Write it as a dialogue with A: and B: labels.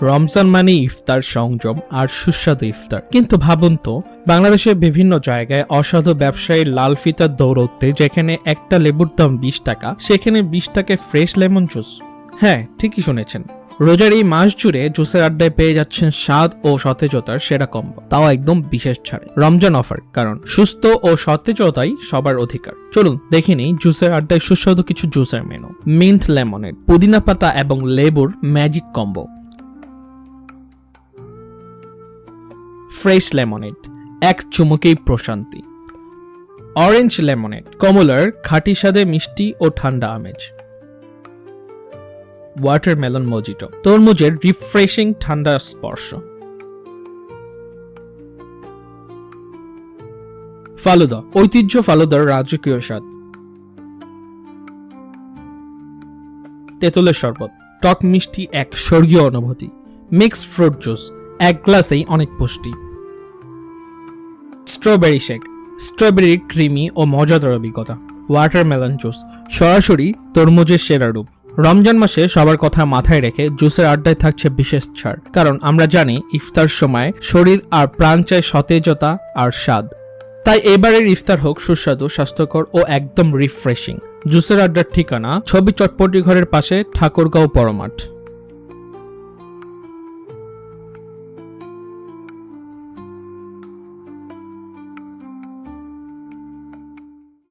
A: রমজান মানে ইফতার সংযম আর সুস্বাদু ইফতার, কিন্তু ভাবুন তো বাংলাদেশের বিভিন্ন জায়গায় অসাধু ব্যবসায়ীর লাল ফিতার দৌড়তে, যেখানে একটা লেবুর দাম 20 টাকা, সেখানে 20 টাকায় ফ্রেশ লেমন জুস। হ্যাঁ, ঠিকই শুনেছেন, রোজার এই মাস জুড়ে জুসের আড্ডায় পেয়ে যাচ্ছেন স্বাদ ও সতেজতার সেরা কম্বো, তাও একদম বিশেষ ছাড়ে। রমজান অফার, কারণ সুস্থ ও সতেজতাই সবার অধিকার। চলুন দেখে নিই জুসের আড্ডায় সুস্বাদু কিছু জুসের মেনু। মিন্ট লেমনেড, পুদিনা পাতা এবং লেবুর ম্যাজিক কম্বো। ফ্রেশ লেমনেড, এক চুমুকেই প্রশান্তি। অরেঞ্জ লেমনেড, কমলার খাঁটি স্বাদে মিষ্টি ও ঠান্ডা আমেজ। ওয়াটারমেলন মজিটো, তরমুজের রিফ্রেশিং ঠান্ডা স্পর্শ। ফালুদা, ঐতিহ্য ফালুদার রাজকীয় স্বাদ। তেঁতুলের শরবত, টক মিষ্টি এক স্বর্গীয় অনুভূতি। মিক্সড ফ্রুট জুস, এক গ্লাসেই অনেক পুষ্টি। স্ট্রবেরি শেক, স্ট্রবেরির ক্রিমি ও মজাদার অভিজ্ঞতা। ওয়াটারমেলন জুস, সরাসরি তরমুজের সেরা রূপ। রমজান মাসে সবার কথা মাথায় রেখে জুসের আড্ডায় থাকছে বিশেষ ছাড়, কারণ আমরা জানি ইফতার সময় শরীর আর প্রাণ চায় সতেজতা আর স্বাদ। তাই এবারের ইফতার হোক সুস্বাদু, স্বাস্থ্যকর ও একদম রিফ্রেশিং। জুসের আড্ডার ঠিকানা ছবি চটপটি ঘরের পাশে, ঠাকুরগাঁও পরমাঠ।